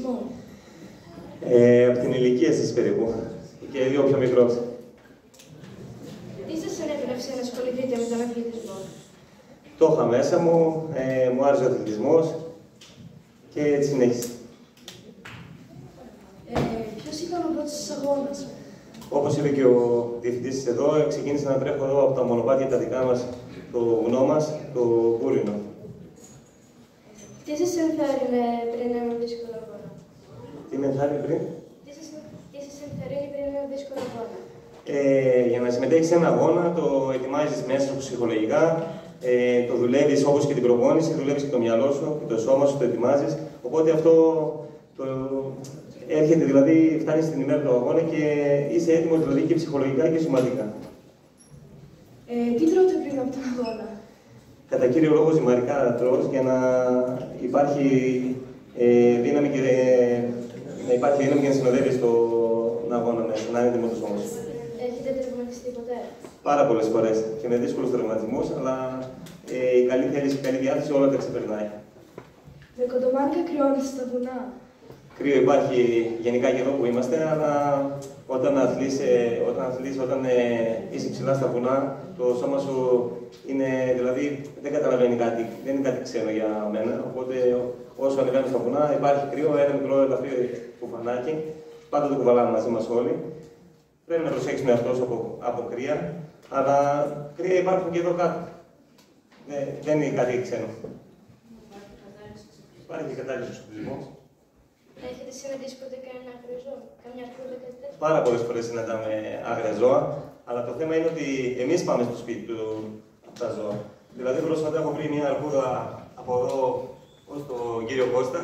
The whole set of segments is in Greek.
αθλητισμό? Από την ηλικία σας περίπου. Και λίγο πιο μικρός. Τι σας ενέπνευσε να ασχοληθείτε με τον αθλητισμό? Το είχα μέσα μου, μου άρεσε ο αθλητισμός και έτσι συνέχισα. Ποιος ήταν ο πρώτος σας αγώνας? Όπως είπε και ο διευθυντής εδώ, ξεκίνησα να τρέχω εδώ από τα μονοπάτια τα δικά μας, το βουνό μας, το Κούρινο. Τι σας ενθάρρυνε πριν έναν δύσκολο αγώνα? Τι με ενθάρρυνε πριν? Τι σας ενθαρρύνει πριν έναν δύσκολο αγώνα? Για να συμμετέχεις σε ένα αγώνα, το ετοιμάζεις μέσα σου ψυχολογικά, το δουλεύεις όπως και την προπόνηση, δουλεύεις και το μυαλό σου και το σώμα σου, το ετοιμάζεις. Οπότε αυτό έρχεται, δηλαδή φτάνεις στην ημέρα του αγώνα και είσαι έτοιμος δηλαδή και ψυχολογικά και σωματικά. Τι τρώτε πριν από τον αγώνα? Κατά κύριο λόγο ζυμαρικά τρως για να υπάρχει δύναμη και να συνοδεύεις τον αγώνα μέσα, να είναι έτοιμο το σώμα σου. Έχετε τραυματιστεί ποτέ? Πάρα πολλές φορές και με δύσκολους τραυματισμούς, αλλά η καλή θέληση και η καλή διάθεση όλα τα ξεπερνάει. Με κοντομάνικα κρυώνεστε στα βουνά? Κρύο υπάρχει γενικά και εδώ που είμαστε, αλλά όταν είσαι ψηλά στα βουνά, το σώμα σου είναι, δηλαδή, δεν καταλαβαίνει κάτι, δεν είναι κάτι ξένο για μένα. Οπότε όσο ανεβαίνω στα βουνά υπάρχει κρύο, ένα μικρό ελαφρύ κουφανάκι, πάντα το κουβαλάμε μαζί μας όλοι. Πρέπει να προσέξεις με αυτό από κρύα, αλλά κρύα υπάρχουν και εδώ κάτω. Δεν είναι κάτι ξένο. Υπάρχει και κατάλληλος εξοπλισμός. Έχετε συναντήσει ποτέ κανένα άγριο ζώο, καμιά αρκούδα, κάτι τέτοιο? Πάρα πολλές φορές συναντάμε άγρια ζώα, αλλά το θέμα είναι ότι εμείς πάμε στο σπίτι του από τα ζώα. Δηλαδή, πρόσφατα έχω βρει μια αρκούδα από εδώ ως τον κύριο Κώστα.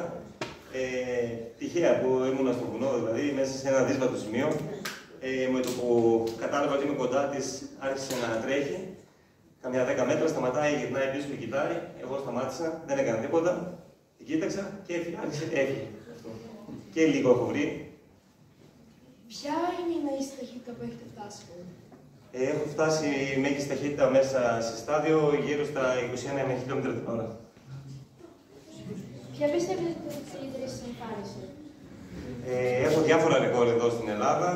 Τυχαία που ήμουν στο βουνό, δηλαδή μέσα σε ένα δύσβατο σημείο. Με το που κατάλαβα ότι είμαι κοντά της, άρχισε να τρέχει. Καμιά 10 μέτρα σταματάει, γυρνάει πίσω και κοιτάει. Εγώ σταμάτησα, δεν έκανα τίποτα. Την κοίταξα και έφυγε. Και λίγο έχω βρει. Ποια είναι η μέγιστη ταχύτητα που έχετε φτάσει? Έχω φτάσει μέγιστη ταχύτητα μέσα σε στάδιο γύρω στα 21 χιλιόμετρα την ώρα. Ποια πιστεύετε ότι είναι η καλύτερη σας εμφάνιση? Έχω διάφορα ρεκόρ εδώ στην Ελλάδα.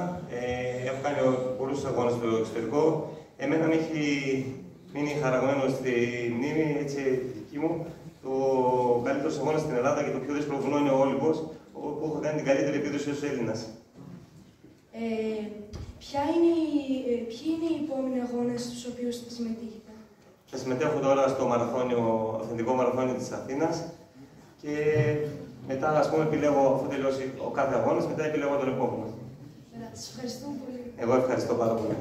Έχω κάνει πολλούς αγώνες στο εξωτερικό. Εμένα με έχει μείνει χαραγμένο στη μνήμη, έτσι, δική μου, το καλύτερο αγώνα στην Ελλάδα και το πιο δύσκολο βουνό είναι ο Όλυμπος, όπου έχω κάνει την καλύτερη επίδοση ως Έλληνας. Ποιοι είναι οι επόμενοι αγώνες στους οποίους θα συμμετείχετε? Θα συμμετέχω τώρα στο αυθεντικό μαραθώνιο της Αθήνας και μετά, ας πούμε, επιλέγω, αφού τελειώσει ο κάθε αγώνας, μετά επιλέγω τον επόμενο. Σας ευχαριστούμε πολύ. Εγώ ευχαριστώ πάρα πολύ.